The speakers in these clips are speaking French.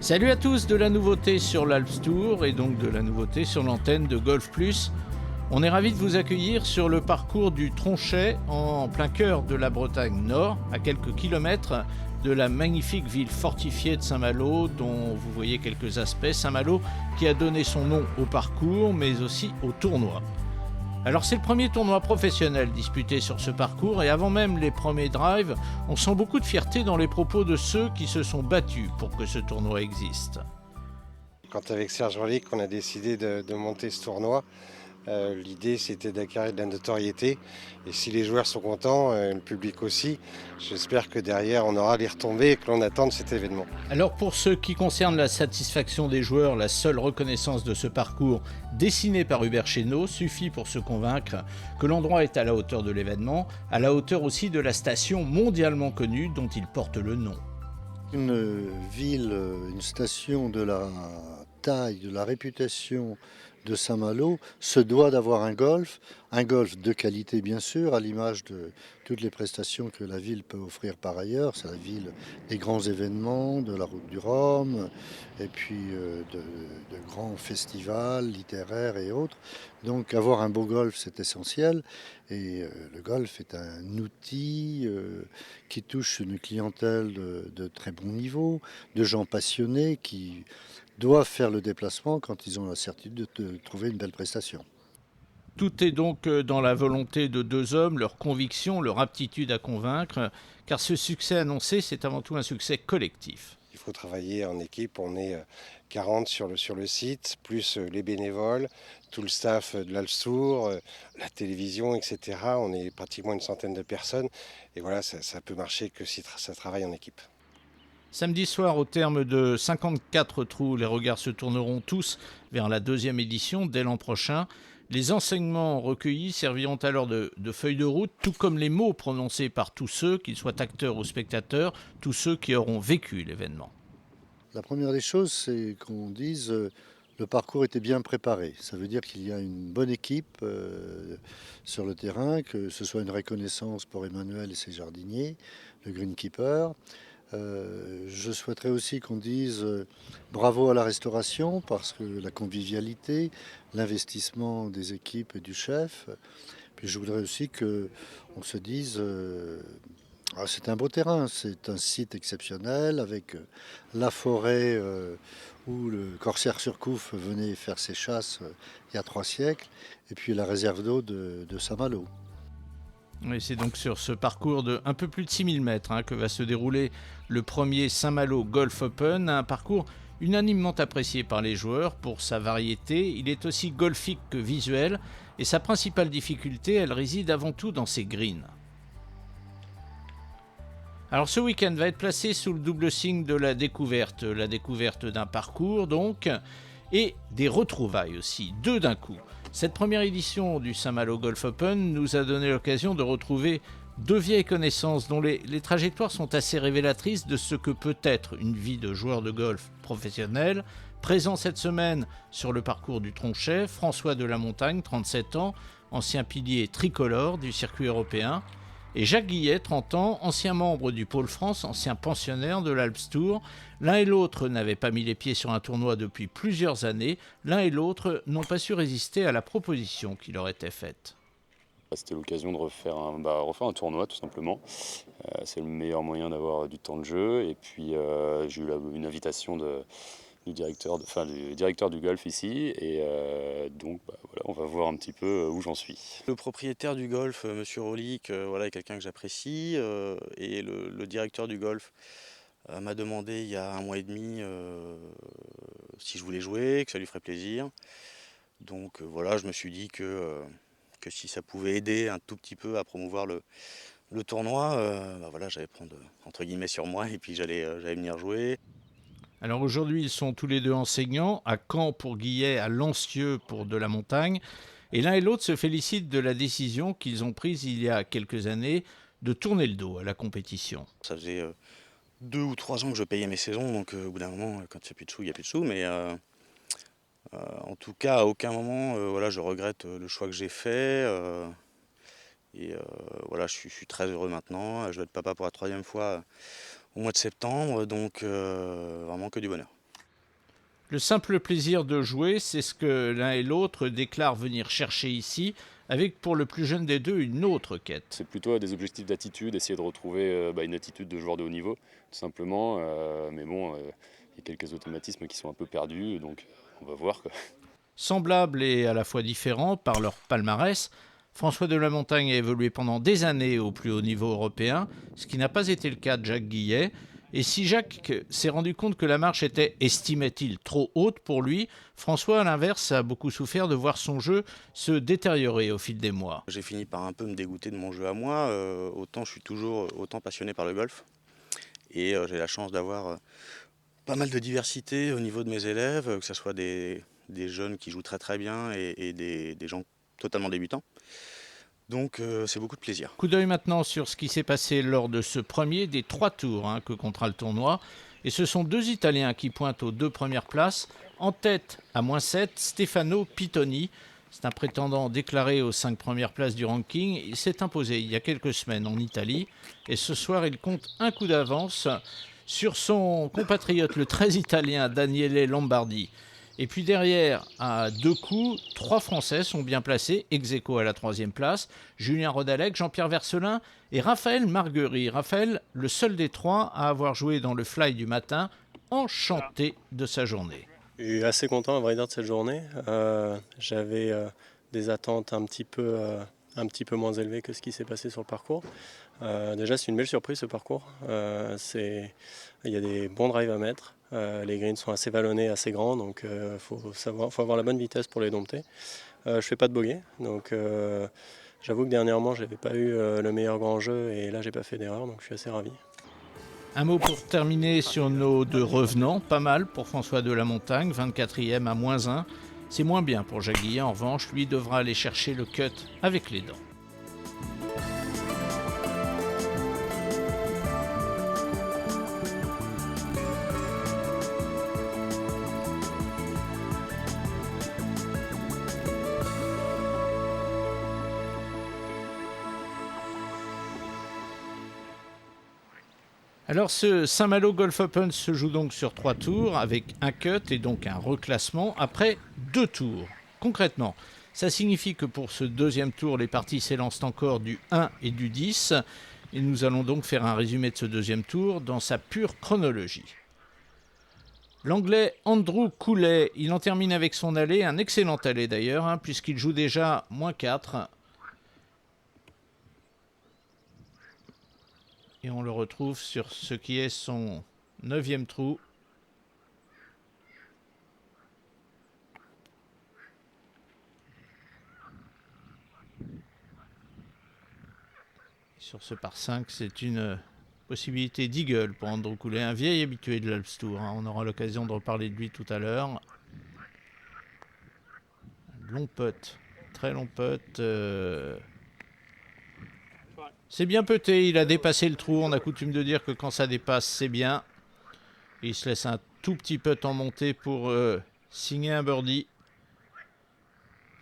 Salut à tous, de la nouveauté sur l'Alps Tour et donc de la nouveauté sur l'antenne de Golf Plus. On est ravis de vous accueillir sur le parcours du Tronchet en plein cœur de la Bretagne Nord, à quelques kilomètres de la magnifique ville fortifiée de Saint-Malo dont vous voyez quelques aspects. Saint-Malo qui a donné son nom au parcours mais aussi au tournoi. Alors c'est le premier tournoi professionnel disputé sur ce parcours et avant même les premiers drives, on sent beaucoup de fierté dans les propos de ceux qui se sont battus pour que ce tournoi existe. Quand avec Serge Rolik, on a décidé de monter ce tournoi, l'idée c'était d'acquérir de la notoriété. Et si les joueurs sont contents, le public aussi, j'espère que derrière on aura les retombées que l'on attend de cet événement. Alors pour ce qui concerne la satisfaction des joueurs, la seule reconnaissance de ce parcours dessiné par Hubert Chénaud suffit pour se convaincre que l'endroit est à la hauteur de l'événement, à la hauteur aussi de la station mondialement connue dont il porte le nom. Une ville, une station de la taille, de la réputation de Saint-Malo se doit d'avoir un golf de qualité bien sûr, à l'image de toutes les prestations que la ville peut offrir par ailleurs. C'est la ville des grands événements, de la Route du Rhum, et puis de grands festivals littéraires et autres. Donc avoir un beau golf, c'est essentiel. Et le golf est un outil qui touche une clientèle de très bon niveau, de gens passionnés qui doivent faire le déplacement quand ils ont la certitude de trouver une belle prestation. Tout est donc dans la volonté de deux hommes, leur conviction, leur aptitude à convaincre, car ce succès annoncé, c'est avant tout un succès collectif. Il faut travailler en équipe, on est 40 sur le site, plus les bénévoles, tout le staff de l'Alps Tour, la télévision, etc. On est pratiquement une centaine de personnes et voilà, ça peut marcher que si ça travaille en équipe. Samedi soir, au terme de 54 trous, les regards se tourneront tous vers la deuxième édition dès l'an prochain. Les enseignements recueillis serviront alors de feuille de route, tout comme les mots prononcés par tous ceux, qu'ils soient acteurs ou spectateurs, tous ceux qui auront vécu l'événement. La première des choses, c'est qu'on dise le parcours était bien préparé. Ça veut dire qu'il y a une bonne équipe sur le terrain, que ce soit une reconnaissance pour Emmanuel et ses jardiniers, le greenkeeper. Je souhaiterais aussi qu'on dise bravo à la restauration parce que la convivialité, l'investissement des équipes et du chef. Puis je voudrais aussi qu'on se dise c'est un beau terrain, c'est un site exceptionnel avec la forêt où le corsaire Surcouf venait faire ses chasses il y a 3 siècles et puis la réserve d'eau de Saint-Malo. Et c'est donc sur ce parcours de un peu plus de 6000 mètres que va se dérouler le premier Saint-Malo Golf Open, un parcours unanimement apprécié par les joueurs pour sa variété. Il est aussi golfique que visuel et sa principale difficulté, elle réside avant tout dans ses greens. Alors ce week-end va être placé sous le double signe de la découverte d'un parcours donc, et des retrouvailles aussi, deux d'un coup. Cette première édition du Saint-Malo Golf Open nous a donné l'occasion de retrouver deux vieilles connaissances dont les trajectoires sont assez révélatrices de ce que peut être une vie de joueur de golf professionnel. Présent cette semaine sur le parcours du Tronchet, François Delamontagne, 37 ans, ancien pilier tricolore du circuit européen, et Jacques Guillet, 30 ans, ancien membre du Pôle France, ancien pensionnaire de l'Alps Tour. L'un et l'autre n'avaient pas mis les pieds sur un tournoi depuis plusieurs années. L'un et l'autre n'ont pas su résister à la proposition qui leur était faite. C'était l'occasion de refaire un tournoi tout simplement. C'est le meilleur moyen d'avoir du temps de jeu. Et puis j'ai eu une invitation du directeur du golf ici. Et donc voilà, on va voir un petit peu où j'en suis. Le propriétaire du golf, Monsieur Rolik, est quelqu'un que j'apprécie. Et le directeur du golf m'a demandé il y a un mois et demi si je voulais jouer, que ça lui ferait plaisir. Donc voilà, je me suis dit que si ça pouvait aider un tout petit peu à promouvoir le tournoi, j'allais prendre entre guillemets sur moi et puis j'allais venir jouer. Alors aujourd'hui, ils sont tous les deux enseignants, à Caen pour Guillet, à Lancieux pour Delamontagne. Et l'un et l'autre se félicitent de la décision qu'ils ont prise il y a quelques années de tourner le dos à la compétition. Ça faisait 2 ou 3 ans que je payais mes saisons, donc au bout d'un moment, quand il n'y a plus de sous, il n'y a plus de sous. Mais en tout cas, à aucun moment, je regrette le choix que j'ai fait. Je suis très heureux maintenant. Je vais être papa pour la 3e fois au mois de septembre, donc vraiment que du bonheur. Le simple plaisir de jouer, c'est ce que l'un et l'autre déclarent venir chercher ici, avec pour le plus jeune des deux une autre quête. C'est plutôt des objectifs d'attitude, essayer de retrouver une attitude de joueur de haut niveau, tout simplement. Mais bon, il y a quelques automatismes qui sont un peu perdus, donc on va voir, quoi. Semblables et à la fois différents par leur palmarès, François Delamontagne a évolué pendant des années au plus haut niveau européen, ce qui n'a pas été le cas de Jacques Guillet. Et si Jacques s'est rendu compte que la marche était, estimait-il, trop haute pour lui, François, à l'inverse, a beaucoup souffert de voir son jeu se détériorer au fil des mois. J'ai fini par un peu me dégoûter de mon jeu à moi. Autant je suis toujours autant passionné par le golf. Et j'ai la chance d'avoir pas mal de diversité au niveau de mes élèves, que ce soit des jeunes qui jouent très très bien et des gens totalement débutants. Donc c'est beaucoup de plaisir. Coup d'œil maintenant sur ce qui s'est passé lors de ce premier des 3 tours que comptera le tournoi. Et ce sont 2 Italiens qui pointent aux 2 premières places. En tête, à -7, Stefano Pittoni. C'est un prétendant déclaré aux 5 premières places du ranking. Il s'est imposé il y a quelques semaines en Italie. Et ce soir, il compte un coup d'avance sur son compatriote, le très italien Daniele Lombardi. Et puis derrière, à 2 coups, 3 Français sont bien placés, ex aequo à la 3e place, Julien Rodalec, Jean-Pierre Vercelin et Raphaël Marguerie. Raphaël, le seul des 3 à avoir joué dans le fly du matin, enchanté de sa journée. Je suis assez content à vrai dire de cette journée. J'avais des attentes un petit peu moins élevées que ce qui s'est passé sur le parcours. Déjà c'est une belle surprise ce parcours. Il y a des bons drives à mettre. Les greens sont assez vallonnés, assez grands, donc faut avoir la bonne vitesse pour les dompter. Je fais pas de bogey, donc j'avoue que dernièrement j'avais pas eu le meilleur grand jeu et là j'ai pas fait d'erreur, donc je suis assez ravi. Un mot pour terminer sur nos 2 revenants, pas mal pour François Delamontagne, 24e à -1. C'est moins bien pour Jacques Guillet, en revanche, lui devra aller chercher le cut avec les dents. Alors ce Saint-Malo Golf Open se joue donc sur 3 tours avec un cut et donc un reclassement après 2 tours. Concrètement, ça signifie que pour ce 2e tour, les parties s'élancent encore du 1 et du 10. Et nous allons donc faire un résumé de ce 2e tour dans sa pure chronologie. L'Anglais Andrew Cooley, il en termine avec son aller, un excellent aller d'ailleurs, puisqu'il joue déjà -4. Et on le retrouve sur ce qui est son 9e trou. Sur ce par 5, c'est une possibilité d'eagle pour Andrew Cooley, un vieil habitué de l'Alps Tour. On aura l'occasion de reparler de lui tout à l'heure. Long putt, très long putt. C'est bien puté, il a dépassé le trou. On a coutume de dire que quand ça dépasse, c'est bien. Et il se laisse un tout petit putt en montée pour signer un birdie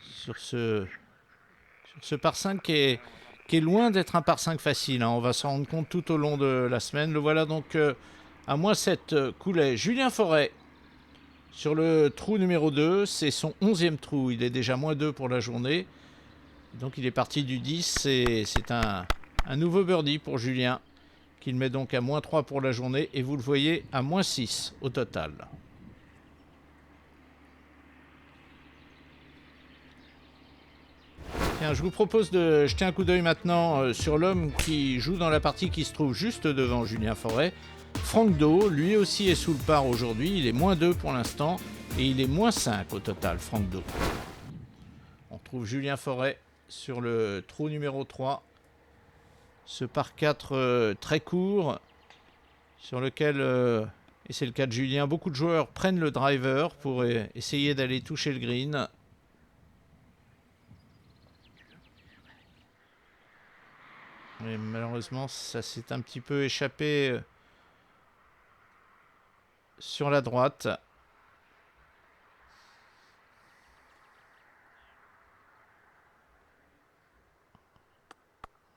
sur ce par 5 qui est loin d'être un par 5 facile. On va s'en rendre compte tout au long de la semaine. Le voilà donc à -7 Cooley. Julien Forêt sur le trou numéro 2. C'est son 11e trou. Il est déjà -2 pour la journée. Donc il est parti du 10 et c'est un nouveau birdie pour Julien, qu'il met donc à -3 pour la journée, et vous le voyez à -6 au total. Tiens, je vous propose de jeter un coup d'œil maintenant sur l'homme qui joue dans la partie qui se trouve juste devant Julien Forêt. Franck Do, lui aussi est sous le par aujourd'hui, il est -2 pour l'instant, et il est -5 au total, Franck Do. On trouve Julien Forêt sur le trou numéro 3. Ce par 4 très court, sur lequel, et c'est le cas de Julien, beaucoup de joueurs prennent le driver pour essayer d'aller toucher le green. Mais malheureusement, ça s'est un petit peu échappé sur la droite.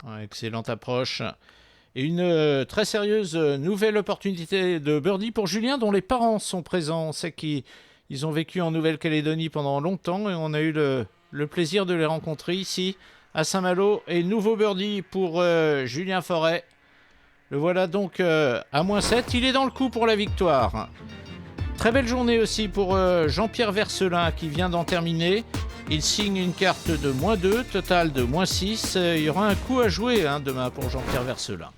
Ouais, excellente approche. Et une très sérieuse nouvelle opportunité de birdie pour Julien, dont les parents sont présents. On sait qu'il Ils ont vécu en Nouvelle-Calédonie pendant longtemps et on a eu le plaisir de les rencontrer ici à Saint-Malo. Et nouveau birdie pour Julien Forêt. Le voilà donc à -7. Il est dans le coup pour la victoire. Très belle journée aussi pour Jean-Pierre Verselin qui vient d'en terminer. Il signe une carte de -2, total de -6. Il y aura un coup à jouer demain pour Jean-Pierre Verselin.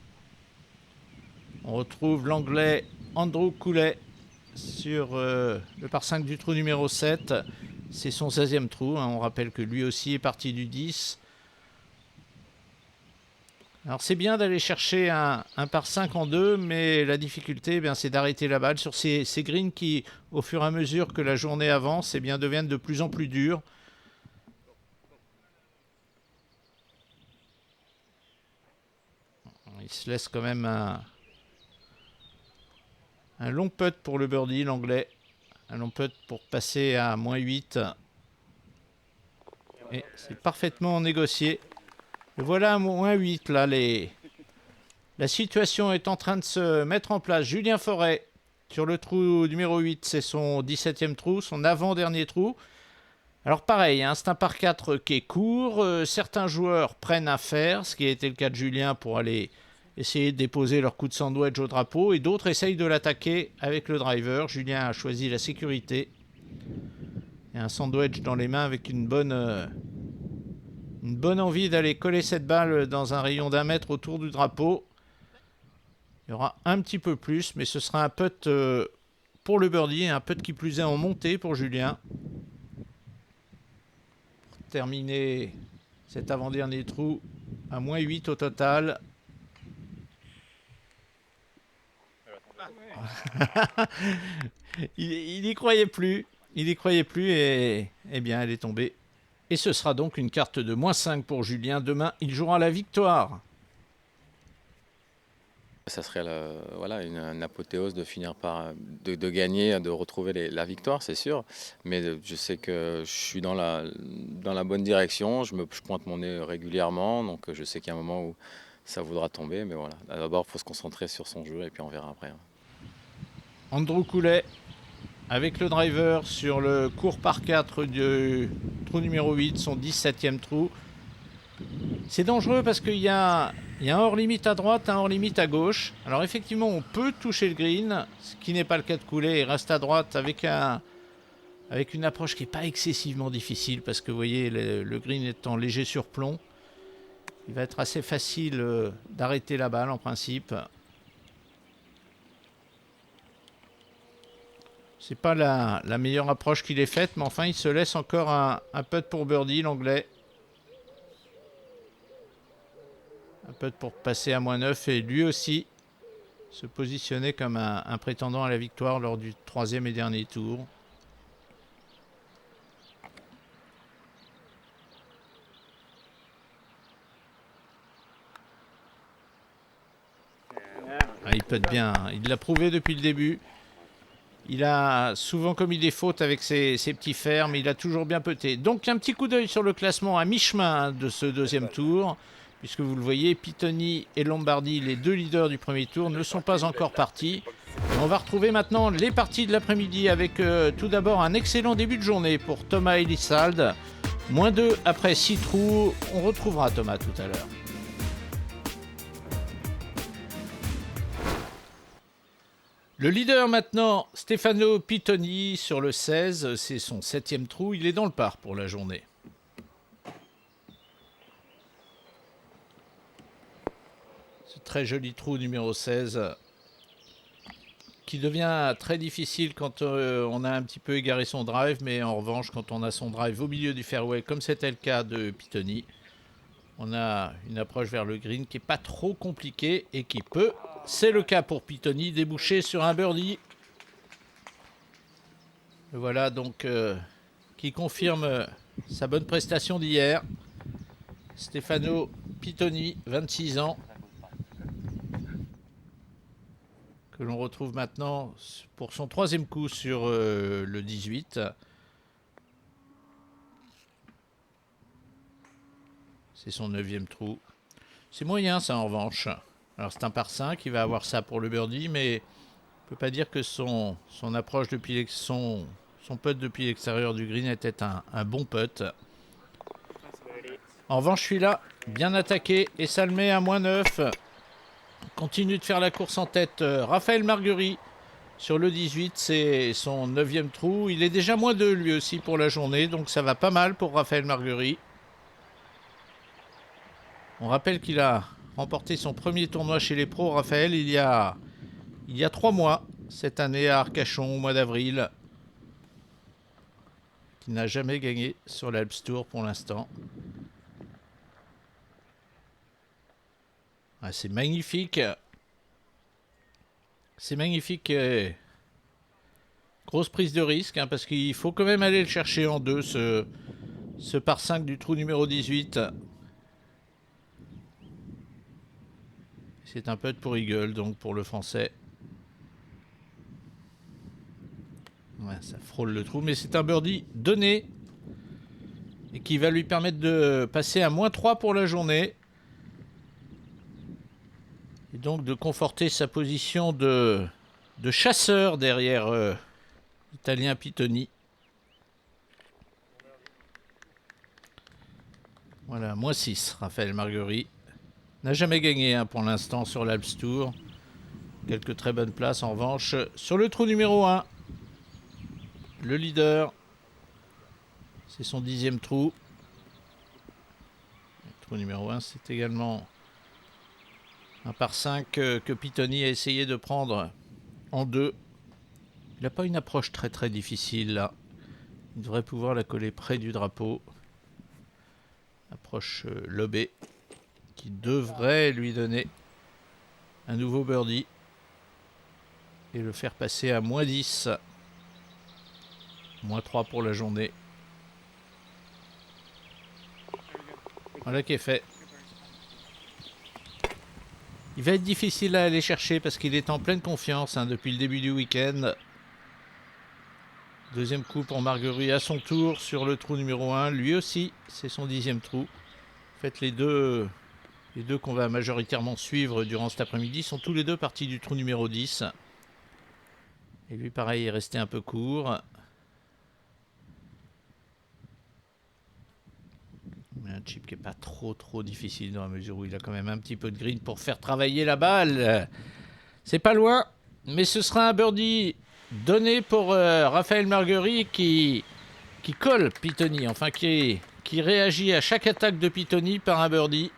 On retrouve l'Anglais Andrew Coulet sur le par 5 du trou numéro 7. C'est son 16e trou. On rappelle que lui aussi est parti du 10. Alors c'est bien d'aller chercher un par 5 en 2, mais la difficulté, c'est d'arrêter la balle sur ces greens qui, au fur et à mesure que la journée avance, deviennent de plus en plus durs. Il se laisse quand même un long putt pour le birdie, l'Anglais. Un long putt pour passer à -8. Et c'est parfaitement négocié. Et voilà à -8 là. La situation est en train de se mettre en place. Julien Forêt sur le trou numéro 8, c'est son 17e trou, son avant-dernier trou. Alors pareil, c'est un par 4 qui est court. Certains joueurs prennent à faire, ce qui a été le cas de Julien pour aller essayer de déposer leur coup de sandwich au drapeau. Et d'autres essayent de l'attaquer avec le driver. Julien a choisi la sécurité. Et un sandwich dans les mains avec une bonne envie d'aller coller cette balle dans un rayon d'1 mètre autour du drapeau. Il y aura un petit peu plus, mais ce sera un putt pour le birdie, un putt qui plus est en montée pour Julien. Pour terminer cet avant-dernier trou à -8 au total. Il n'y croyait plus. Il n'y croyait plus et bien elle est tombée. Et ce sera donc une carte de -5 pour Julien. Demain, il jouera la victoire. Ça serait une apothéose de finir par de gagner, de retrouver la victoire, c'est sûr. Mais je sais que je suis dans la bonne direction. Je pointe mon nez régulièrement. Donc je sais qu'il y a un moment où ça voudra tomber. Mais voilà, d'abord, il faut se concentrer sur son jeu et puis on verra après. Andrew Coulet avec le driver sur le court par 4 du trou numéro 8, son 17e trou. C'est dangereux parce qu'il y a un hors-limite à droite, un hors-limite à gauche. Alors effectivement, on peut toucher le green, ce qui n'est pas le cas de Coulet. Il reste à droite avec une approche qui n'est pas excessivement difficile parce que vous voyez, le green étant léger sur plomb, il va être assez facile d'arrêter la balle en principe. C'est pas la meilleure approche qu'il ait faite, mais enfin il se laisse encore un putt pour birdie, l'Anglais. Un putt pour passer à -9 et lui aussi se positionner comme un prétendant à la victoire lors du 3e et dernier tour. Il putt bien, il l'a prouvé depuis le début. Il a souvent commis des fautes avec ses petits fers, mais il a toujours bien putté. Donc un petit coup d'œil sur le classement à mi-chemin de ce 2e tour, puisque vous le voyez, Pitoni et Lombardi, les 2 leaders du premier tour, ne sont pas encore partis. Et on va retrouver maintenant les parties de l'après-midi avec tout d'abord un excellent début de journée pour Thomas Elissalde. -2 après 6 trous. On retrouvera Thomas tout à l'heure. Le leader maintenant, Stefano Pitoni sur le 16, c'est son 7e trou, il est dans le par pour la journée. Ce très joli trou numéro 16 qui devient très difficile quand on a un petit peu égaré son drive, mais en revanche quand on a son drive au milieu du fairway comme c'était le cas de Pitoni, on a une approche vers le green qui n'est pas trop compliquée et qui peut... C'est le cas pour Pitoni, débouché sur un birdie. Voilà donc qui confirme sa bonne prestation d'hier. Stefano Pitoni, 26 ans. Que l'on retrouve maintenant pour son 3e coup sur le 18. C'est son 9e trou. C'est moyen ça en revanche. Alors c'est un par 5, il va avoir ça pour le birdie, mais on ne peut pas dire que son approche depuis son Son putt depuis l'extérieur du green était un bon putt. En revanche, celui-là, bien attaqué, et ça le met à -9. Continue de faire la course en tête Raphaël Marguerite sur le 18, c'est son 9e trou. Il est déjà -2 lui aussi pour la journée, donc ça va pas mal pour Raphaël Marguerite. On rappelle qu'il a remporté son premier tournoi chez les pros, Raphaël, il y a 3 mois, cette année à Arcachon, au mois d'avril. Qui n'a jamais gagné sur l'Alps Tour pour l'instant. Ah, c'est magnifique. C'est magnifique. Grosse prise de risque, hein, parce qu'il faut quand même aller le chercher en 2, ce par 5 du trou numéro 18. C'est un putt pour Eagle, donc pour le français. Ouais, ça frôle le trou, mais c'est un birdie donné. Et qui va lui permettre de passer à -3 pour la journée. Et donc de conforter sa position de chasseur derrière l'Italien Pitoni. Voilà, -6, Raphaël Marguerite. N'a jamais gagné hein, pour l'instant sur l'Alps Tour. Quelques très bonnes places en revanche. Sur le trou numéro 1, le leader, c'est son 10e trou. Le trou numéro 1, c'est également un par 5 que Pitoni a essayé de prendre en 2. Il n'a pas une approche très très difficile là. Il devrait pouvoir la coller près du drapeau. Approche lobée qui devrait lui donner un nouveau birdie et le faire passer à -10. -3 pour la journée. Voilà qui est fait. Il va être difficile à aller chercher parce qu'il est en pleine confiance hein, depuis le début du week-end. Deuxième coup pour Marguerite à son tour sur le trou numéro 1. Lui aussi, c'est son 10e trou. En fait, les deux qu'on va majoritairement suivre durant cet après-midi sont tous les deux partis du trou numéro 10. Et lui, pareil, est resté un peu court. Mais un chip qui n'est pas trop difficile dans la mesure où il a quand même un petit peu de green pour faire travailler la balle. C'est pas loin, mais ce sera un birdie donné pour Raphaël Marguerite qui colle Pitoni, enfin qui réagit à chaque attaque de Pitoni par un birdie.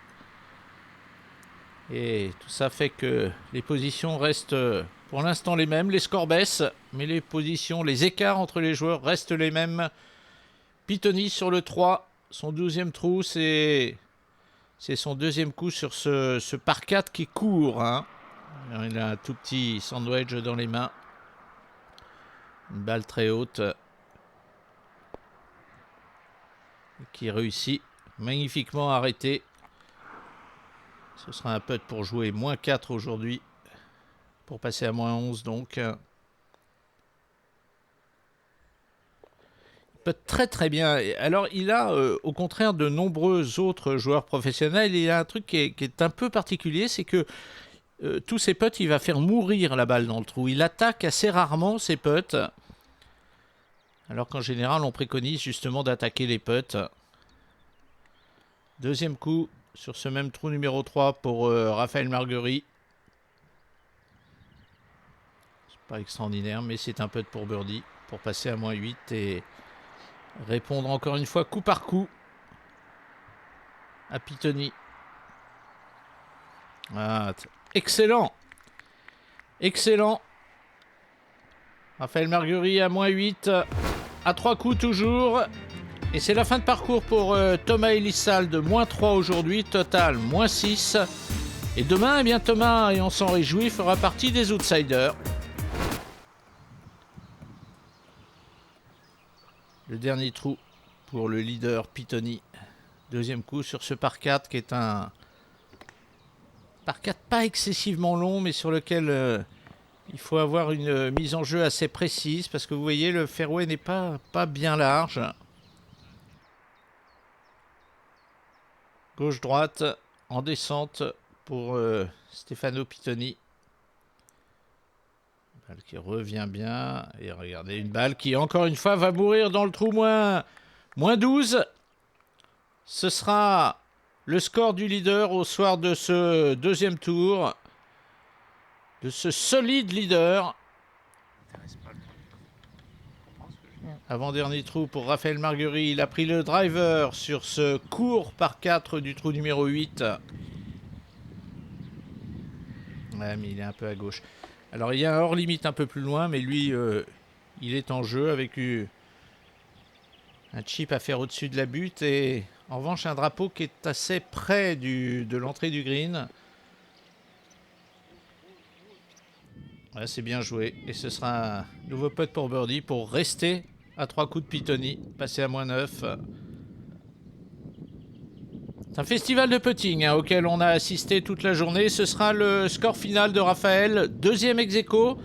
Et tout ça fait que les positions restent pour l'instant les mêmes, les scores baissent, mais les positions, les écarts entre les joueurs restent les mêmes. Pitoni sur le 3. Son 12e trou, c'est son 2e coup sur ce par 4 qui court. Hein. Il a un tout petit sandwich dans les mains. Une balle très haute. Qui réussit magnifiquement à arrêter. Ce sera un putt pour jouer -4 aujourd'hui. Pour passer à -11 donc. Peut très très bien. Alors il a, au contraire de nombreux autres joueurs professionnels, il a un truc qui est un peu particulier, c'est que tous ses putts, il va faire mourir la balle dans le trou. Il attaque assez rarement ses putts, alors qu'en général on préconise justement d'attaquer les putts. Deuxième coup sur ce même trou numéro 3 pour Raphaël Marguerite. C'est pas extraordinaire, mais c'est un putt pour birdie, pour passer à -8 et répondre encore une fois coup par coup à Pitoni. Ah, excellent. Excellent. Raphaël Marguerite à -8. À 3 coups toujours. Et c'est la fin de parcours pour Thomas Elissalde de -3 aujourd'hui. Total -6. Et demain, eh bien, Thomas, et on s'en réjouit, fera partie des outsiders. Le dernier trou pour le leader Pitoni. Deuxième coup sur ce par 4 qui est un par 4 pas excessivement long, mais sur lequel il faut avoir une mise en jeu assez précise parce que vous voyez le fairway n'est pas bien large. Gauche-droite en descente pour Stefano Pitoni. Balle qui revient bien. Et regardez, une balle qui, encore une fois, va mourir dans le trou moins 12. Ce sera le score du leader au soir de ce deuxième tour. De ce solide leader. Avant-dernier trou pour Raphaël Marguerite. Il a pris le driver sur ce court par 4 du trou numéro 8. Ouais, mais il est un peu à gauche. Alors, il y a un hors-limite un peu plus loin, mais lui, il est en jeu avec un chip à faire au-dessus de la butte. Et en revanche, un drapeau qui est assez près de l'entrée du green. Ouais, c'est bien joué. Et ce sera un nouveau putt pour birdie pour rester à 3 coups de Pitoni, passer à moins 9. C'est un festival de putting auquel on a assisté toute la journée. Ce sera le score final de Raphaël, deuxième ex-aequo,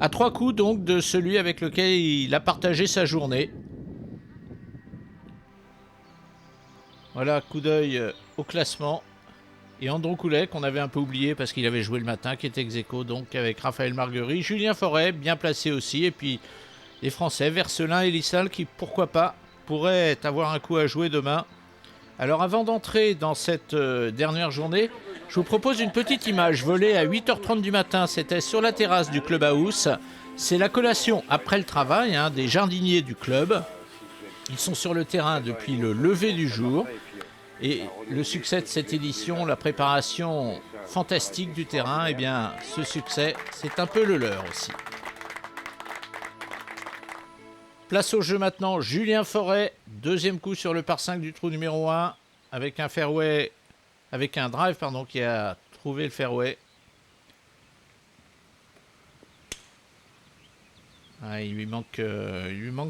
à 3 coups donc de celui avec lequel il a partagé sa journée. Voilà, coup d'œil au classement. Et Andrew Coulet, qu'on avait un peu oublié parce qu'il avait joué le matin, qui était ex-aequo, donc avec Raphaël Marguerite. Julien Forêt, bien placé aussi. Et puis les Français, Vercelin et Lissal, qui, pourquoi pas, pourraient avoir un coup à jouer demain. Alors avant d'entrer dans cette dernière journée, je vous propose une petite image volée à 8h30 du matin. C'était sur la terrasse du clubhouse. C'est la collation après le travail des jardiniers du club. Ils sont sur le terrain depuis le lever du jour. Et le succès de cette édition, la préparation fantastique du terrain, eh bien, ce succès, c'est un peu le leur aussi. Place au jeu maintenant, Julien Forêt, deuxième coup sur le par 5 du trou numéro 1, avec un fairway, avec un drive, pardon, qui a trouvé le fairway. Ah, il lui manque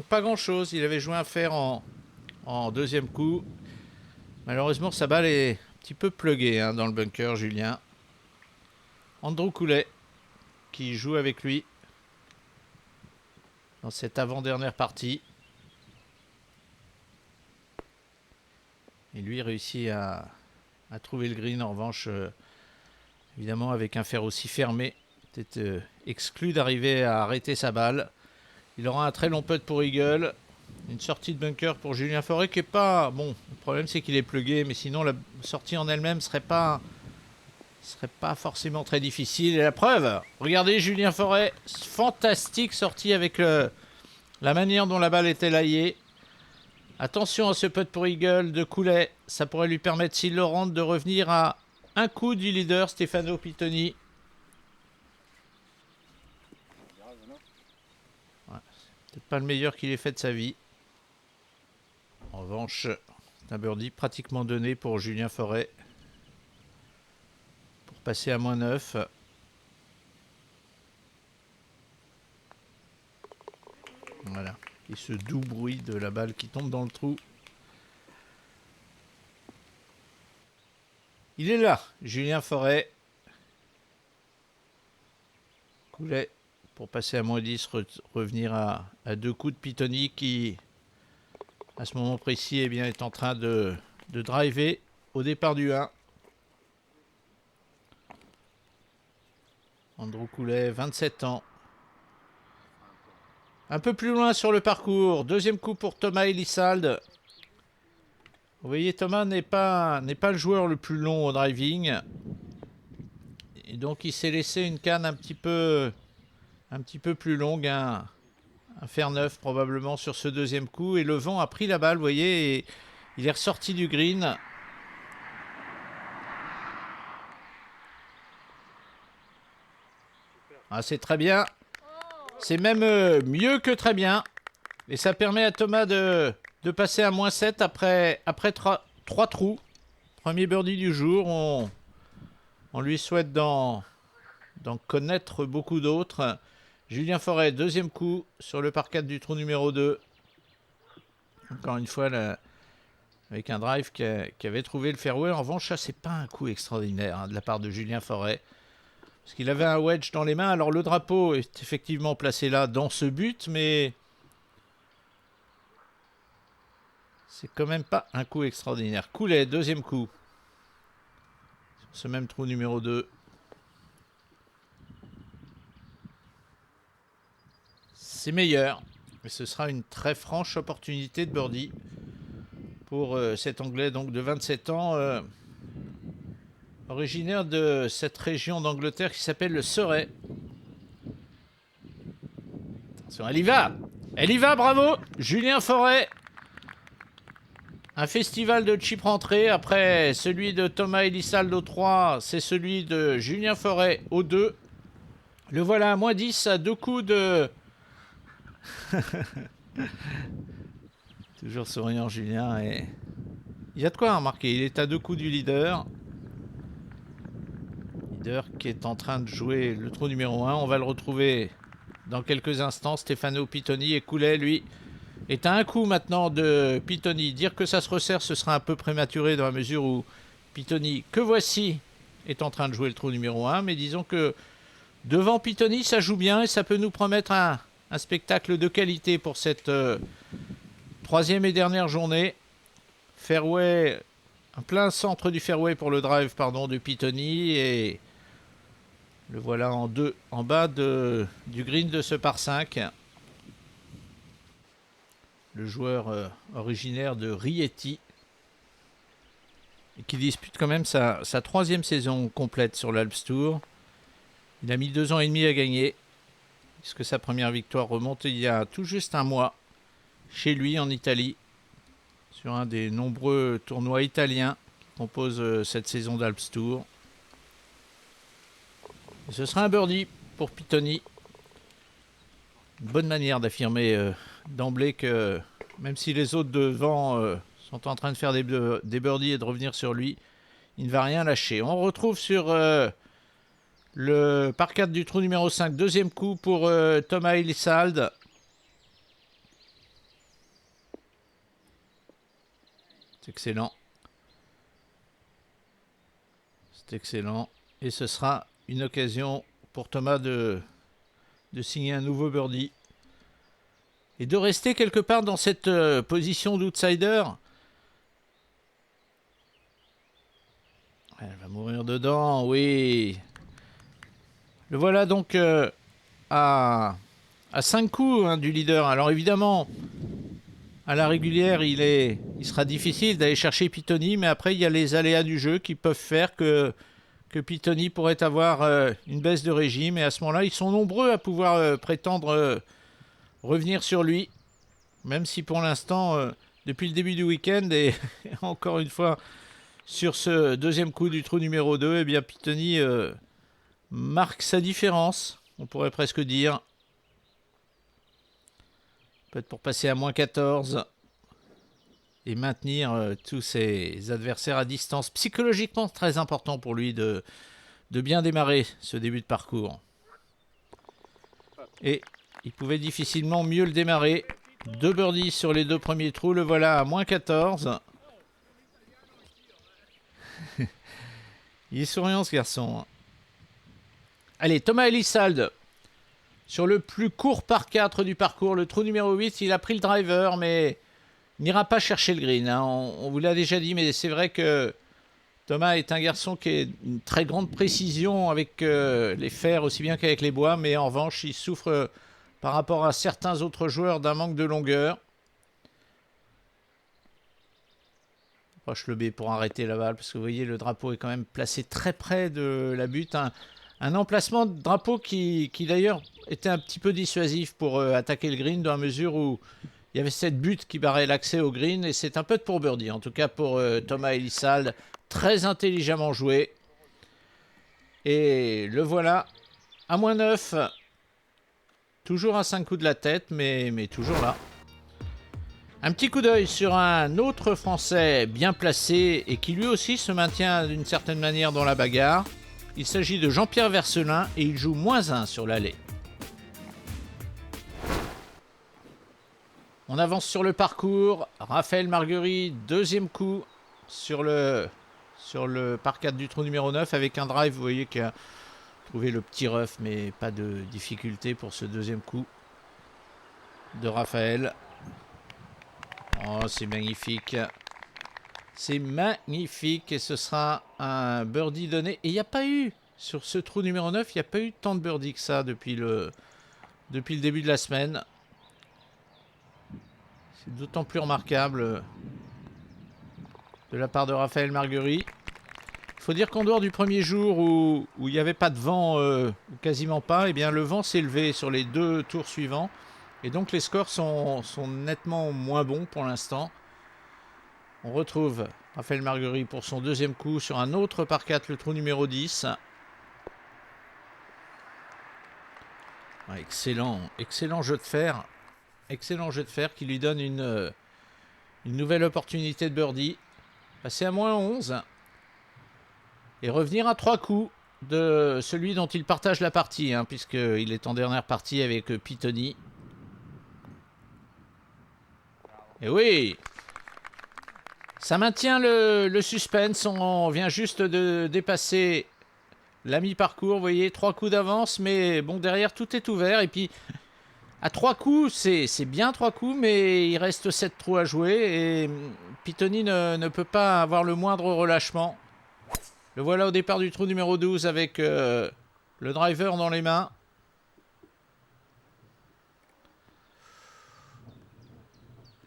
pas grand-chose. Il avait joué un fer en deuxième coup. Malheureusement, sa balle est un petit peu pluguée dans le bunker, Julien. Andrew Coulet, qui joue avec lui dans cette avant-dernière partie. Et lui réussit à trouver le green. En revanche, évidemment, avec un fer aussi fermé, peut-être exclu d'arriver à arrêter sa balle. Il aura un très long putt pour Eagle. Une sortie de bunker pour Julien Forêt qui est pas... Bon, le problème c'est qu'il est plugué, mais sinon la sortie en elle-même serait pas forcément très difficile. Et la preuve, regardez Julien Forêt, fantastique sortie avec la manière dont la balle était laillée. Attention à ce putt pour Eagle de Coulet. Ça pourrait lui permettre, s'il le rentre, de revenir à un coup du leader Stefano Pitoni. Ouais, c'est peut-être pas le meilleur qu'il ait fait de sa vie. En revanche, c'est un birdie pratiquement donné pour Julien Forêt. Pour passer à moins 9. Voilà. Et ce doux bruit de la balle qui tombe dans le trou. Il est là, Julien Forêt. Coulet pour passer à moins 10, revenir à 2 coups de Pitoni qui, à ce moment précis, eh bien, est en train de driver au départ du 1. Andrew Coulet, 27 ans. Un peu plus loin sur le parcours, deuxième coup pour Thomas Elissalde. Vous voyez, Thomas n'est pas le joueur le plus long au driving. Et donc il s'est laissé une canne un petit peu plus longue, un fer neuf probablement sur ce deuxième coup. Et le vent a pris la balle, vous voyez, et il est ressorti du green. Ah, c'est très bien. C'est même mieux que très bien. Et ça permet à Thomas de passer à moins 7 après 3 trous. Premier birdie du jour. On lui souhaite d'en connaître beaucoup d'autres. Julien Forêt, deuxième coup sur le par 4 du trou numéro 2. Encore une fois, là, avec un drive qui avait trouvé le fairway. En revanche, ça, c'est pas un coup extraordinaire de la part de Julien Forêt. Parce qu'il avait un wedge dans les mains. Alors le drapeau est effectivement placé là dans ce but, mais c'est quand même pas un coup extraordinaire. Coulet, deuxième coup. Sur ce même trou numéro 2. c'est meilleur. Et ce sera une très franche opportunité de birdie pour cet Anglais donc de 27 ans, originaire de cette région d'Angleterre qui s'appelle le Surrey. Attention, elle y va, bravo, Julien Forêt. Un festival de chip rentrée. Après celui de Thomas Elissalde au 3, c'est celui de Julien Forêt au 2. Le voilà à moins 10 à 2 coups de... Toujours souriant Julien. Et... il y a de quoi remarquer. Il est à 2 coups du leader. Leader qui est en train de jouer le trou numéro 1. On va le retrouver dans quelques instants. Stefano Pittoni et Coulet, lui, est à 1 coup maintenant de Pittoni. Dire que ça se resserre, ce sera un peu prématuré dans la mesure où Pittoni, que voici, est en train de jouer le trou numéro 1. Mais disons que devant Pittoni, ça joue bien et ça peut nous promettre un spectacle de qualité pour cette troisième et dernière journée. Fairway, un plein centre du fairway pour le drive, de Pittoni, et le voilà en 2 en bas du green de ce par 5. Le joueur originaire de Rieti et qui dispute quand même sa troisième saison complète sur l'Alps Tour. Il a mis 2 ans et demi à gagner, puisque sa première victoire remonte il y a tout juste un mois, chez lui en Italie, sur un des nombreux tournois italiens qui composent cette saison d'Alps Tour. Et ce sera un birdie pour Pittoni. Une bonne manière d'affirmer d'emblée que même si les autres devant sont en train de faire des birdies et de revenir sur lui, il ne va rien lâcher. On retrouve sur le par 4 du trou numéro 5, deuxième coup pour Thomas Elissalde. C'est excellent. C'est excellent. Et ce sera une occasion pour Thomas de signer un nouveau birdie. Et de rester quelque part dans cette position d'outsider. Elle va mourir dedans, oui. Le voilà donc à 5 coups du leader. Alors évidemment, à la régulière, il sera difficile d'aller chercher Pittoni, mais après, il y a les aléas du jeu qui peuvent faire que Pittoni pourrait avoir une baisse de régime. Et à ce moment-là, ils sont nombreux à pouvoir prétendre revenir sur lui. Même si pour l'instant, depuis le début du week-end, et encore une fois, sur ce deuxième coup du trou numéro 2, eh bien, Pittoni marque sa différence, on pourrait presque dire. Peut-être pour passer à moins 14 et maintenir tous ses adversaires à distance. Psychologiquement, très important pour lui de bien démarrer ce début de parcours. Et il pouvait difficilement mieux le démarrer. 2 birdies sur les 2 premiers trous. Le voilà à moins 14. Il est souriant ce garçon. Allez, Thomas Elissalde. Sur le plus court par 4 du parcours, le trou numéro 8, il a pris le driver, mais il n'ira pas chercher le green. On vous l'a déjà dit, mais c'est vrai que Thomas est un garçon qui a une très grande précision avec les fers, aussi bien qu'avec les bois, mais en revanche, il souffre par rapport à certains autres joueurs d'un manque de longueur. Proche le B pour arrêter la balle, parce que vous voyez, le drapeau est quand même placé très près de la butte. Un emplacement de drapeau qui d'ailleurs était un petit peu dissuasif pour attaquer le green, dans la mesure où il y avait cette butte qui barrait l'accès au green, et c'est un peu de pour birdie, en tout cas pour Thomas Elissalde, très intelligemment joué. Et le voilà à moins 9, toujours à 5 coups de la tête, mais toujours là. Un petit coup d'œil sur un autre Français bien placé et qui lui aussi se maintient d'une certaine manière dans la bagarre. Il s'agit de Jean-Pierre Vercelin et il joue moins 1 sur l'allée. On avance sur le parcours. Raphaël Marguerite, deuxième coup sur le par 4 du trou numéro 9 avec un drive, vous voyez, qui a trouvé le petit rough, mais pas de difficulté pour ce deuxième coup de Raphaël. Oh, c'est magnifique. C'est magnifique et ce sera un birdie donné. Et il n'y a pas eu, sur ce trou numéro 9, il n'y a pas eu tant de birdies que ça depuis le début de la semaine. C'est d'autant plus remarquable de la part de Raphaël Marguerite. Il faut dire qu'en dehors du premier jour où il n'y avait pas de vent, ou quasiment pas, eh bien, le vent s'est levé sur les 2 tours suivants. Et donc les scores sont nettement moins bons pour l'instant. On retrouve Raphaël Marguerite pour son deuxième coup sur un autre par 4, le trou numéro 10. Ah, excellent jeu de fer. Excellent jeu de fer qui lui donne une nouvelle opportunité de birdie. Passer à moins 11. Et revenir à 3 coups de celui dont il partage la partie, hein, puisqu'il est en dernière partie avec Pitoni. Et oui, ça maintient le suspense. On vient juste de dépasser la mi-parcours. Vous voyez, 3 coups d'avance, mais bon, derrière, tout est ouvert. Et puis, à 3 coups, c'est bien 3 coups, mais il reste 7 trous à jouer. Et Pitoni ne peut pas avoir le moindre relâchement. Le voilà au départ du trou numéro 12 avec le driver dans les mains.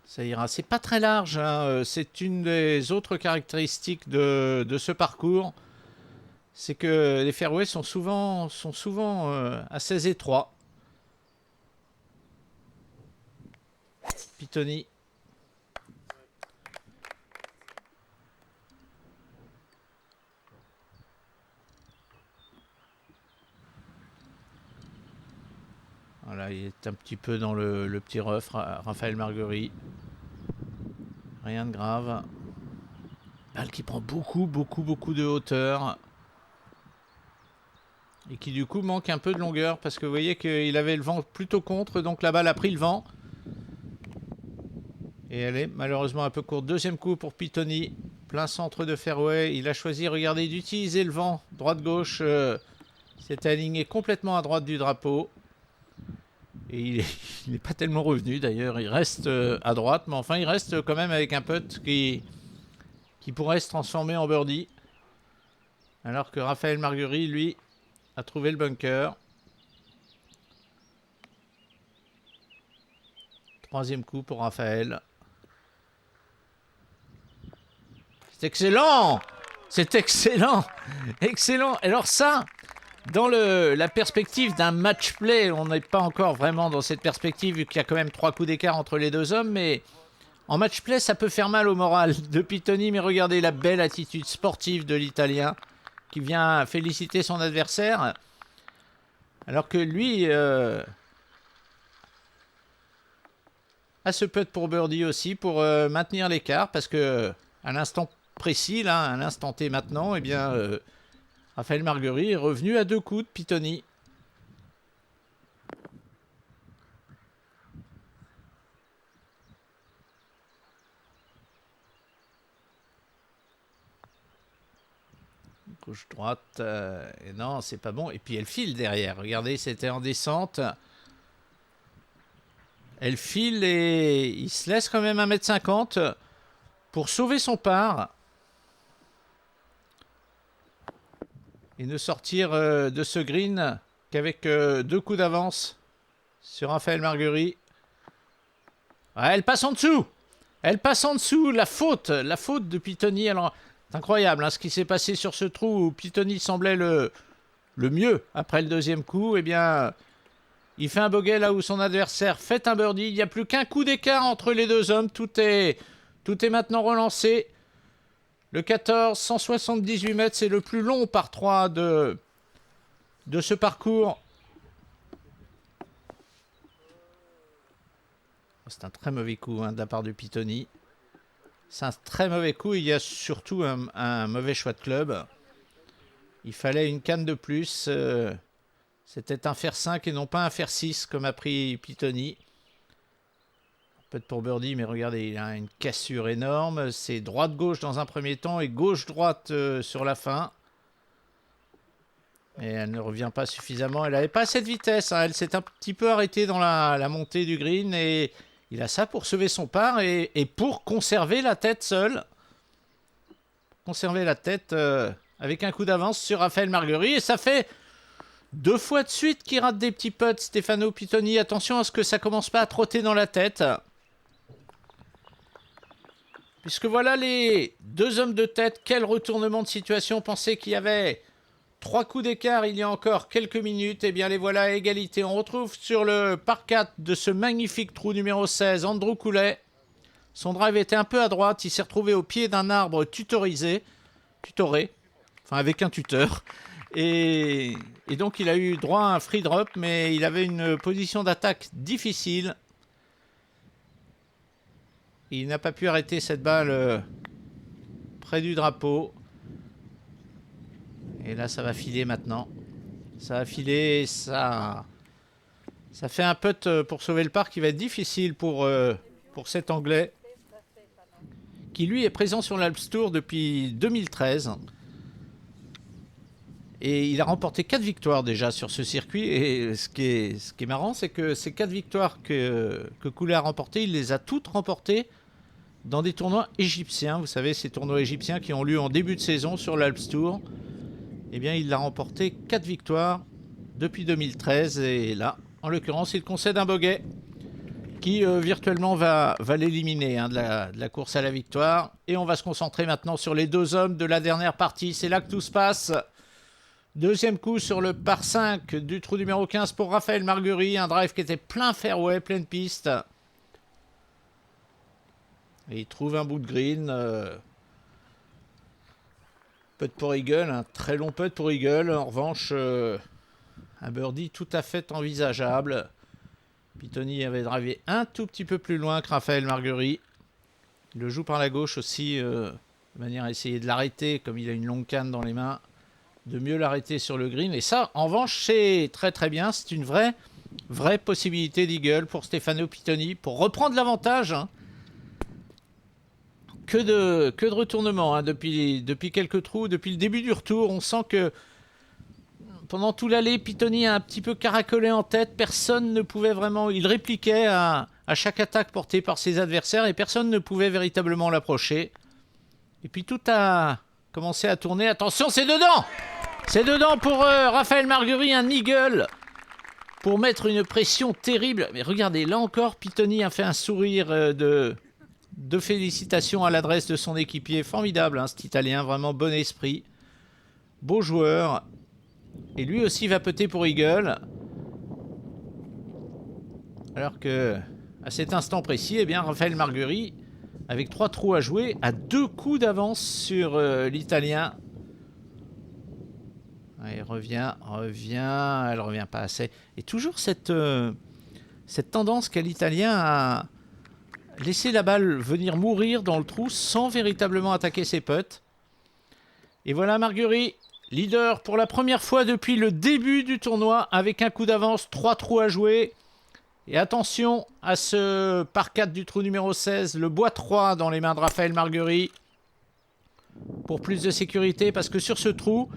Ça ira. C'est pas très large, hein. C'est une des autres caractéristiques de ce parcours. C'est que les fairways sont souvent assez étroits. Pitoni. Voilà, il est un petit peu dans le petit rough, Raphaël Marguerite. Rien de grave. Balle qui prend beaucoup de hauteur. Et qui du coup manque un peu de longueur. Parce que vous voyez qu'il avait le vent plutôt contre. Donc la balle a pris le vent. Et elle est malheureusement un peu courte. Deuxième coup pour Pitoni. Plein centre de fairway. Il a choisi, regardez, d'utiliser le vent. Droite-gauche. C'est aligné complètement à droite du drapeau. Et il n'est pas tellement revenu d'ailleurs, il reste à droite, mais enfin il reste quand même avec un putt qui pourrait se transformer en birdie. Alors que Raphaël Marguerite, lui, a trouvé le bunker. Troisième coup pour Raphaël. C'est excellent! C'est excellent! Excellent! Alors ça... Dans la perspective d'un match-play, on n'est pas encore vraiment dans cette perspective, vu qu'il y a quand même 3 coups d'écart entre les deux hommes, mais en match-play, ça peut faire mal au moral de Pitoni, mais regardez la belle attitude sportive de l'Italien, qui vient féliciter son adversaire, alors que lui a ce putt pour birdie aussi, pour maintenir l'écart, parce que à l'instant précis, là, à l'instant T maintenant, eh bien... Raphaël Marguerite est revenu à 2 coups de Pitoni. Gauche-droite. Et non, c'est pas bon. Et puis elle file derrière. Regardez, c'était en descente. Elle file et il se laisse quand même 1,50 m pour sauver son par. Et ne sortir de ce green qu'avec 2 coups d'avance sur Raphaël Marguerite. Ouais, elle passe en dessous. Elle passe en dessous. La faute de Pitoni. Alors, c'est incroyable hein, ce qui s'est passé sur ce trou où Pitoni semblait le mieux après le deuxième coup. Eh bien, il fait un bogey là où son adversaire fait un birdie. Il n'y a plus qu'un coup d'écart entre les deux hommes. Tout est maintenant relancé. Le 14, 178 mètres, c'est le plus long par 3 de ce parcours. C'est un très mauvais coup hein, de la part de Pitoni. C'est un très mauvais coup. Il y a surtout un mauvais choix de club. Il fallait une canne de plus. C'était un fer 5 et non pas un fer 6 comme a pris Pitoni. Peut-être pour birdie, mais regardez, il a une cassure énorme. C'est droite-gauche dans un premier temps et gauche-droite sur la fin. Et elle ne revient pas suffisamment. Elle n'avait pas assez de vitesse. Hein. Elle s'est un petit peu arrêtée dans la montée du green. Et il a ça pour sauver son par et pour conserver la tête seule. Conserver la tête avec un coup d'avance sur Raphaël Marguerite. Et ça fait 2 fois de suite qu'il rate des petits putts, Stefano Pitoni. Attention à ce que ça commence pas à trotter dans la tête. Puisque voilà les deux hommes de tête. Quel retournement de situation. Pensez qu'il y avait 3 coups d'écart il y a encore quelques minutes. Eh bien les voilà à égalité. On retrouve sur le par 4 de ce magnifique trou numéro 16 Andrew Coulet. Son drive était un peu à droite. Il s'est retrouvé au pied d'un arbre tutoré. Enfin avec un tuteur. Et donc il a eu droit à un free drop. Mais il avait une position d'attaque difficile. Il n'a pas pu arrêter cette balle près du drapeau. Et là, ça va filer maintenant. Ça va filer. Ça fait un putt pour sauver le par qui va être difficile pour cet Anglais. Qui, lui, est présent sur l'Alps Tour depuis 2013. Et il a remporté 4 victoires déjà sur ce circuit. Et ce qui est marrant, c'est que ces 4 victoires que Coulet a remportées, il les a toutes remportées dans des tournois égyptiens. Vous savez, ces tournois égyptiens qui ont lieu en début de saison sur l'Alps Tour. Eh bien, il a remporté 4 victoires depuis 2013. Et là, en l'occurrence, il concède un bogey qui virtuellement va l'éliminer de la course à la victoire. Et on va se concentrer maintenant sur les deux hommes de la dernière partie. C'est là que tout se passe. Deuxième coup sur le par 5 du trou numéro 15 pour Raphaël Marguerite. Un drive qui était plein fairway, pleine piste. Et il trouve un bout de green. Putt pour Eagle, un très long putt pour Eagle. En revanche, un birdie tout à fait envisageable. Pitoni avait drivé un tout petit peu plus loin que Raphaël Marguerite. Il le joue par la gauche aussi, de manière à essayer de l'arrêter, comme il a une longue canne dans les mains, de mieux l'arrêter sur le green. Et ça, en revanche, c'est très très bien. C'est une vraie possibilité d'Eagle pour Stefano Pitoni, pour reprendre l'avantage. Que de retournement depuis quelques trous, depuis le début du retour. On sent que pendant tout l'allée, Pitoni a un petit peu caracolé en tête. Personne ne pouvait vraiment... Il répliquait à chaque attaque portée par ses adversaires et personne ne pouvait véritablement l'approcher. Et puis tout a commencé à tourner. Attention, c'est dedans! C'est dedans pour Raphaël Marguerite, un eagle pour mettre une pression terrible. Mais regardez, là encore, Pitoni a fait un sourire de félicitations à l'adresse de son équipier. Formidable, cet Italien, vraiment bon esprit. Beau joueur. Et lui aussi va putter pour Eagle. Alors que, à cet instant précis, eh bien, Raphaël Marguerite, avec 3 trous à jouer, a 2 coups d'avance sur l'Italien. Elle revient, elle revient pas assez. Et toujours cette tendance qu'a l'Italien à laisser la balle venir mourir dans le trou sans véritablement attaquer ses putts. Et voilà Marguerite, leader pour la première fois depuis le début du tournoi, avec un coup d'avance, 3 trous à jouer. Et attention à ce par 4 du trou numéro 16, le bois 3 dans les mains de Raphaël Marguerite. Pour plus de sécurité, parce que sur ce trou,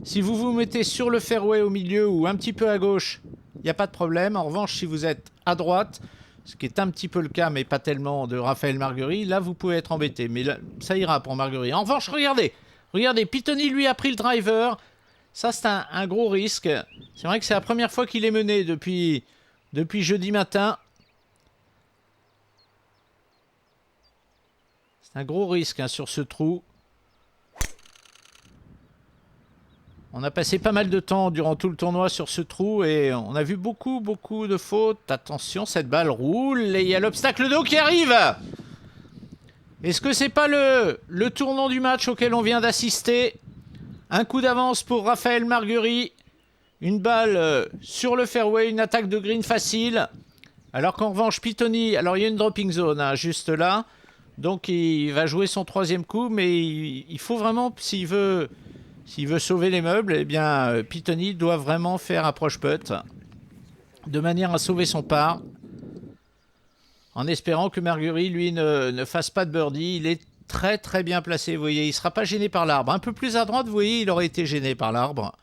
si vous vous mettez sur le fairway au milieu ou un petit peu à gauche, il n'y a pas de problème. En revanche, si vous êtes à droite, ce qui est un petit peu le cas, mais pas tellement, de Raphaël Marguerite, là, vous pouvez être embêté. Mais là, ça ira pour Marguerite. En revanche, regardez, Pitoni, lui, a pris le driver. Ça, c'est un gros risque. C'est vrai que c'est la première fois qu'il est mené depuis jeudi matin. C'est un gros risque sur ce trou. On a passé pas mal de temps durant tout le tournoi sur ce trou et on a vu beaucoup de fautes. Attention, cette balle roule et il y a l'obstacle d'eau qui arrive. Est-ce que c'est pas le tournant du match auquel on vient d'assister? Un coup d'avance pour Raphaël Marguerite. Une balle sur le fairway, une attaque de green facile. Alors qu'en revanche, Pitoni, alors il y a une dropping zone juste là. Donc il va jouer son 3e coup, mais il faut vraiment, s'il veut sauver les meubles, eh bien, Pitoni doit vraiment faire approche putt de manière à sauver son par, en espérant que Marguerite, lui, ne fasse pas de birdie. Il est très très bien placé, vous voyez, il ne sera pas gêné par l'arbre. Un peu plus à droite, vous voyez, il aurait été gêné par l'arbre.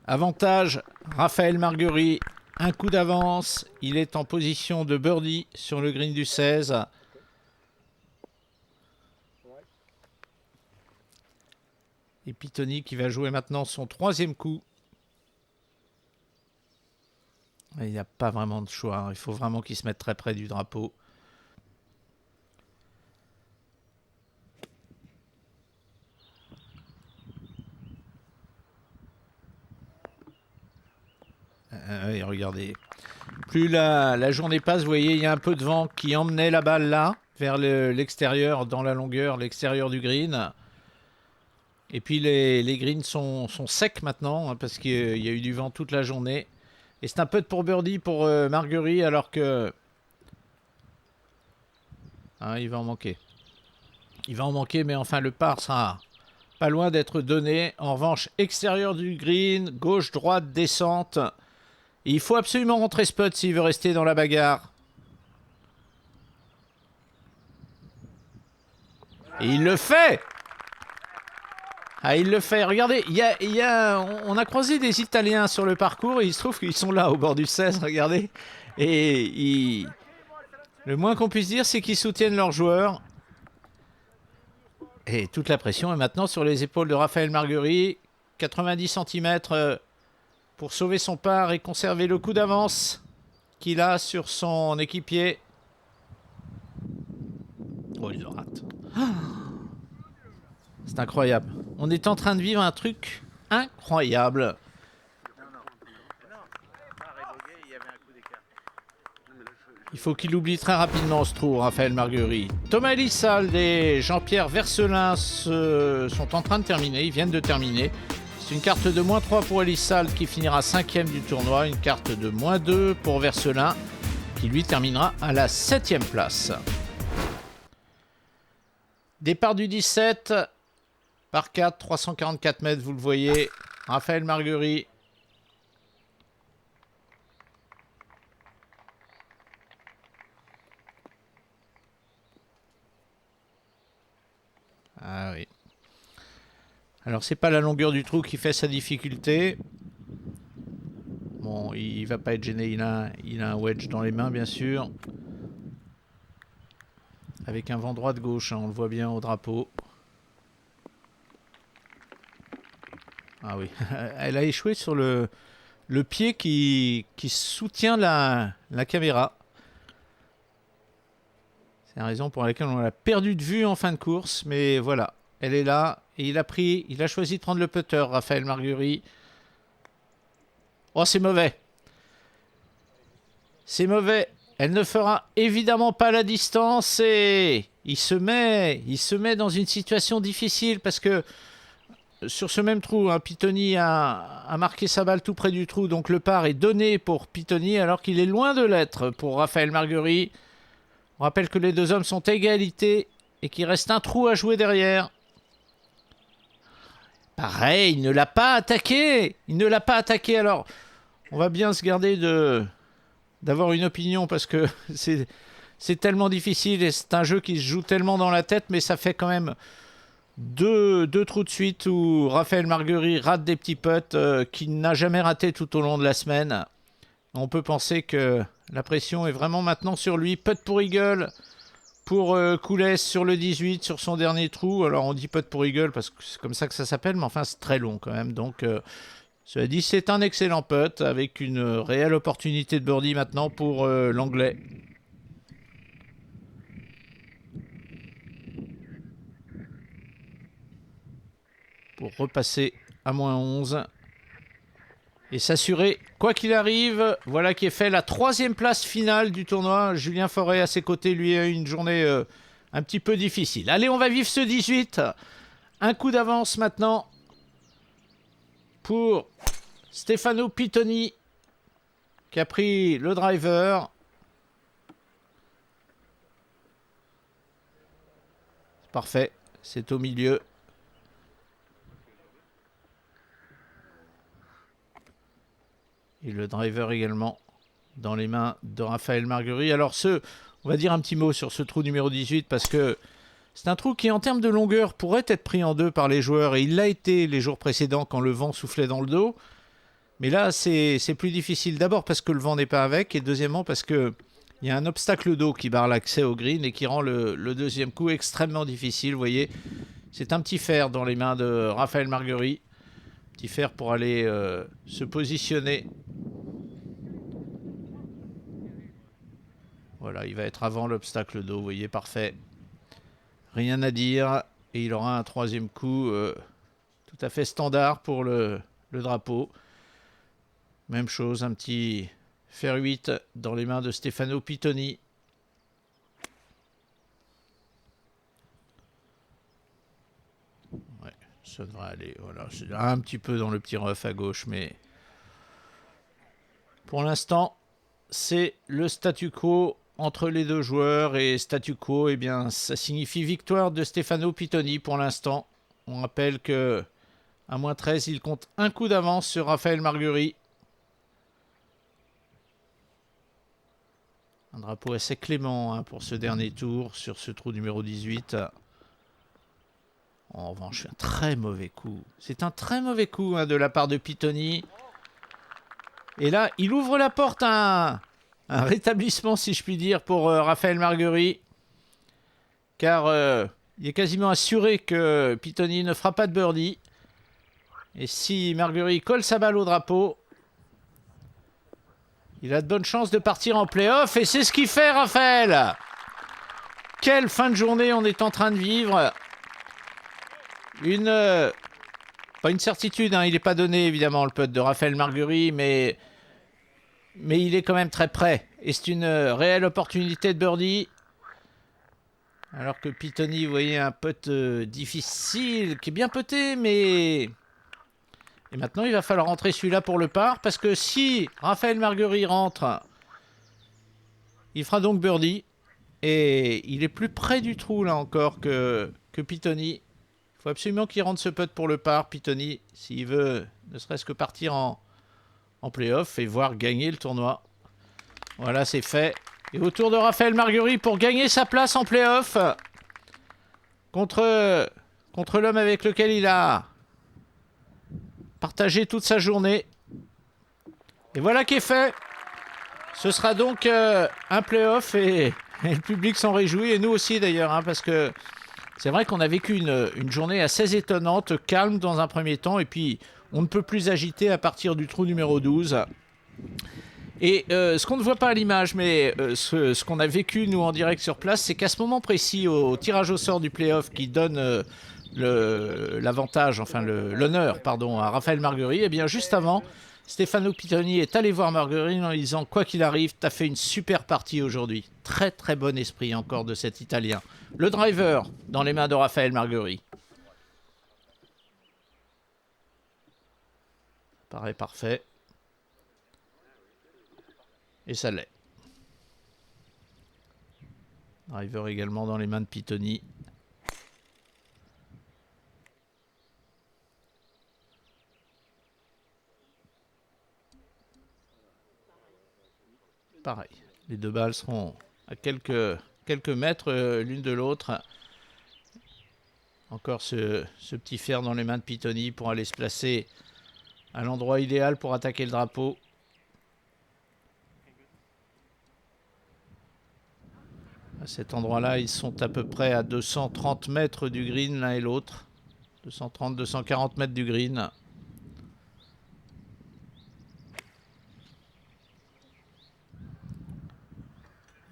Avantage, Raphaël Marguerite. Un coup d'avance, il est en position de birdie sur le green du 16. Et Pitoni qui va jouer maintenant son 3e coup. Il n'y a pas vraiment de choix, hein. Il faut vraiment qu'il se mette très près du drapeau. Et regardez, plus la journée passe, vous voyez, il y a un peu de vent qui emmenait la balle là, vers l'extérieur, dans la longueur, l'extérieur du green. Et puis les greens sont secs maintenant, hein, parce qu'il y a eu du vent toute la journée. Et c'est un peu de pour birdie pour Marguerite, alors que... Hein, il va en manquer. Il va en manquer, mais enfin le par sera pas loin d'être donné. En revanche, extérieur du green, gauche, droite, descente. Et il faut absolument rentrer ce putt s'il veut rester dans la bagarre. Et il le fait! Ah, il le fait. Regardez, on a croisé des Italiens sur le parcours et il se trouve qu'ils sont là au bord du 16, regardez. Et le moins qu'on puisse dire, c'est qu'ils soutiennent leurs joueurs. Et toute la pression est maintenant sur les épaules de Raphaël Marguerite. 90 cm pour sauver son par et conserver le coup d'avance qu'il a sur son équipier. Oh, il le rate. C'est incroyable. On est en train de vivre un truc incroyable. Il faut qu'il oublie très rapidement ce trou, Raphaël Marguerite. Thomas Elissalde et Jean-Pierre Vercelin sont en train de terminer. Ils viennent de terminer. C'est une carte de -3 pour Elissalde qui finira 5e du tournoi. Une carte de -2 pour Vercelin qui lui terminera à la 7e place. Départ du 17 par 4, 344 mètres, vous le voyez. Raphaël Marguerite. Ah oui. Alors, c'est pas la longueur du trou qui fait sa difficulté. Bon, il va pas être gêné. Il a un wedge dans les mains, bien sûr. Avec un vent droite-gauche, hein, on le voit bien au drapeau. Ah oui, elle a échoué sur le pied qui soutient la caméra. C'est la raison pour laquelle on l'a perdu de vue en fin de course. Mais voilà, elle est là. Et il a choisi de prendre le putter, Raphaël Marguerite. Oh, c'est mauvais. C'est mauvais. Elle ne fera évidemment pas la distance. Et il se met dans une situation difficile parce que sur ce même trou, hein, Pitoni a marqué sa balle tout près du trou. Donc le par est donné pour Pitoni alors qu'il est loin de l'être pour Raphaël Marguerite. On rappelle que les deux hommes sont à égalité et qu'il reste un trou à jouer derrière. Pareil, il ne l'a pas attaqué. Il ne l'a pas attaqué. Alors, on va bien se garder d'avoir une opinion parce que c'est tellement difficile et c'est un jeu qui se joue tellement dans la tête, mais ça fait quand même deux trous de suite où Raphaël Marguerite rate des petits putts qu'il n'a jamais raté tout au long de la semaine. On peut penser que la pression est vraiment maintenant sur lui. Putt pour eagle pour Coulès sur le 18, sur son dernier trou. Alors on dit putt pour eagle parce que c'est comme ça que ça s'appelle, mais enfin c'est très long quand même. Donc cela dit, c'est un excellent putt avec une réelle opportunité de birdie maintenant pour l'Anglais. Pour repasser à -11 et s'assurer, quoi qu'il arrive, voilà qui est fait la 3e place finale du tournoi. Julien Forêt à ses côtés, lui, a eu une journée un petit peu difficile. Allez, on va vivre ce 18. Un coup d'avance maintenant pour Stefano Pitoni qui a pris le driver. C'est parfait, c'est au milieu. Et le driver également dans les mains de Raphaël Marguerite. Alors on va dire un petit mot sur ce trou numéro 18 parce que c'est un trou qui en termes de longueur pourrait être pris en deux par les joueurs et il l'a été les jours précédents quand le vent soufflait dans le dos. Mais là c'est plus difficile d'abord parce que le vent n'est pas avec et deuxièmement parce qu'il y a un obstacle d'eau qui barre l'accès au green et qui rend le deuxième coup extrêmement difficile. Vous voyez, c'est un petit fer dans les mains de Raphaël Marguerite. Petit fer pour aller se positionner voilà, il va être avant l'obstacle d'eau, vous voyez, parfait. Rien à dire. Et il aura un troisième coup tout à fait standard pour le drapeau. Même chose, un petit fer 8 dans les mains de Stefano Pittoni. Ouais, ça devrait aller. Voilà, c'est un petit peu dans le petit rough à gauche, mais pour l'instant, c'est le statu quo entre les deux joueurs. Et statu quo, eh bien, ça signifie victoire de Stefano Pittoni pour l'instant. On rappelle que à moins 13, il compte un coup d'avance sur Raphaël Marguerite. Un drapeau assez clément pour ce dernier tour sur ce trou numéro 18. En revanche, un très mauvais coup. C'est un très mauvais coup de la part de Pittoni. Et là, il ouvre la porte à un rétablissement, si je puis dire, pour Raphaël Marguerite. Car il est quasiment assuré que Pittoni ne fera pas de birdie. Et si Marguerite colle sa balle au drapeau, il a de bonnes chances de partir en play-off. Et c'est ce qu'il fait, Raphaël. Quelle fin de journée on est en train de vivre. Pas une certitude, il n'est pas donné, évidemment, le putt de Raphaël Marguerite, mais il est quand même très près. Et c'est une réelle opportunité de birdie. Alors que Pittoni, vous voyez, un putt difficile, qui est bien putté, mais... Et maintenant, il va falloir rentrer celui-là pour le par, parce que si Raphaël Marguerite rentre, il fera donc birdie. Et il est plus près du trou, là, encore, que Pittoni. Il faut absolument qu'il rentre ce putt pour le par, Pittoni, s'il veut ne serait-ce que partir en play-off et voir gagner le tournoi. Voilà, c'est fait. Et au tour de Raphaël Marguerite pour gagner sa place en play-off contre l'homme avec lequel il a partagé toute sa journée. Et voilà qui est fait. Ce sera donc un play-off et le public s'en réjouit. Et nous aussi d'ailleurs, parce que c'est vrai qu'on a vécu une journée assez étonnante, calme dans un premier temps, et puis on ne peut plus agiter à partir du trou numéro 12. Et ce qu'on ne voit pas à l'image, mais ce qu'on a vécu nous en direct sur place, c'est qu'à ce moment précis, au tirage au sort du play-off qui donne l'avantage, enfin l'honneur, pardon, à Raphaël Marguerite, et bien juste avant, Stefano Pittoni est allé voir Marguerite en lui disant « Quoi qu'il arrive, tu as fait une super partie aujourd'hui. » Très très bon esprit encore de cet Italien. Le driver dans les mains de Raphaël Marguerite. Paraît parfait. Et ça l'est. Driver également dans les mains de Pittoni. Pareil. Les deux balles seront à quelques mètres l'une de l'autre. Encore ce petit fer dans les mains de Pittoni pour aller se placer à l'endroit idéal pour attaquer le drapeau. À cet endroit-là, ils sont à peu près à 230 mètres du green l'un et l'autre. 230, 240 mètres du green.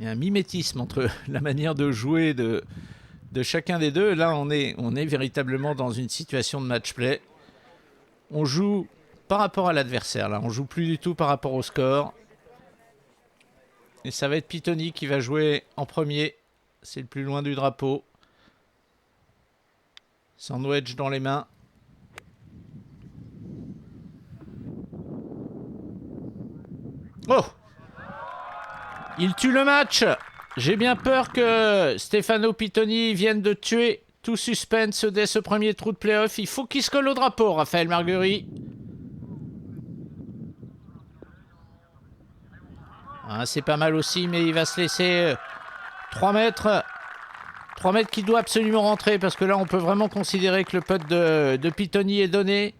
Il y a un mimétisme entre la manière de jouer de chacun des deux. Là, on est véritablement dans une situation de match-play. On joue par rapport à l'adversaire. Là, on joue plus du tout par rapport au score. Et ça va être Pittoni qui va jouer en premier. C'est le plus loin du drapeau. Sandwich dans les mains. Oh! Il tue le match. J'ai bien peur que Stefano Pittoni vienne de tuer tout suspense dès ce premier trou de play-off. Il faut qu'il se colle au drapeau, Raphaël Marguerite. C'est pas mal aussi, mais il va se laisser 3 mètres. 3 mètres qui doit absolument rentrer, parce que là, on peut vraiment considérer que le putt de Pittoni est donné.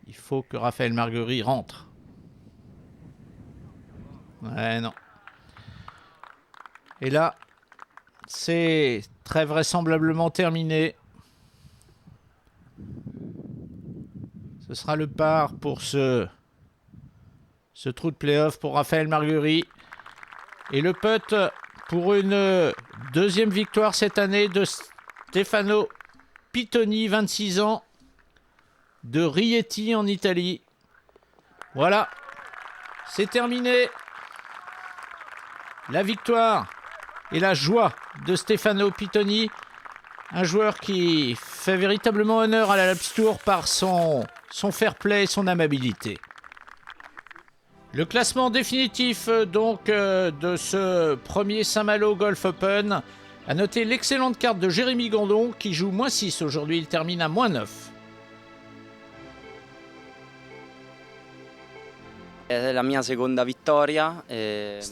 Il faut que Raphaël Marguerite rentre. Ouais, non. Et là, c'est très vraisemblablement terminé. Ce sera le par pour ce Ce trou de play-off pour Raphaël Marguerite. Et le putt pour une deuxième victoire cette année de Stefano Pittoni, 26 ans, de Rieti en Italie. Voilà, c'est terminé. La victoire et la joie de Stefano Pittoni, un joueur qui fait véritablement honneur à l'Alps Tour par son fair play et son amabilité. Le classement définitif donc de ce premier Saint-Malo Golf Open a noté l'excellente carte de Jérémy Gandon qui joue -6 aujourd'hui, il termine à -9. C'est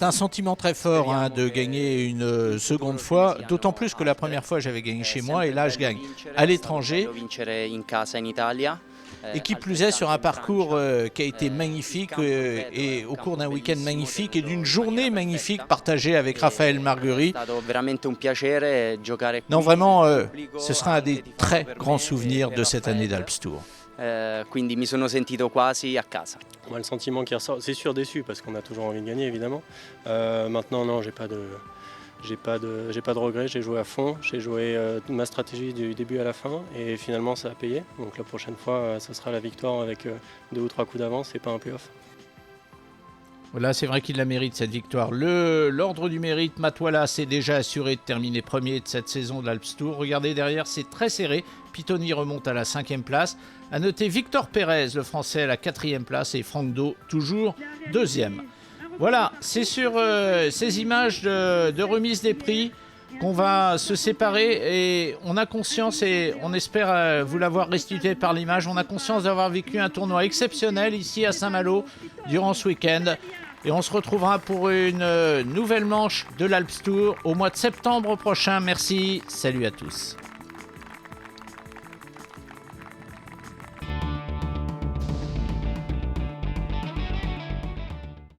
un sentiment très fort de gagner une seconde fois, d'autant plus que la première fois j'avais gagné chez moi et là je gagne à l'étranger. Et qui plus est sur un parcours qui a été magnifique et au cours d'un week-end magnifique et d'une journée magnifique partagée avec Raphaël Marguerite. Non, vraiment, ce sera un des très grands souvenirs de cette année d'Alps Tour. Quindi mi sono sentito quasi a casa. Moi, le sentiment qui ressort, c'est sûr déçu parce qu'on a toujours envie de gagner évidemment. Maintenant, non, j'ai pas de regrets, j'ai joué à fond, j'ai joué ma stratégie du début à la fin et finalement ça a payé. Donc la prochaine fois, ça sera la victoire avec 2 ou 3 coups d'avance et pas un playoff. Voilà, c'est vrai qu'il la mérite cette victoire. L'ordre du mérite, Matt Wallace est déjà assuré de terminer premier de cette saison de l'Alps Tour. Regardez derrière, c'est très serré. Pittoni remonte à la 5e place. À noter Victor Pérez, le français, à la 4e place et Franck Do, toujours 2e. Voilà, c'est sur ces images de remise des prix qu'on va se séparer et on a conscience, et on espère vous l'avoir restitué par l'image, on a conscience d'avoir vécu un tournoi exceptionnel ici à Saint-Malo durant ce week-end. Et on se retrouvera pour une nouvelle manche de l'Alps Tour au mois de septembre prochain. Merci, salut à tous.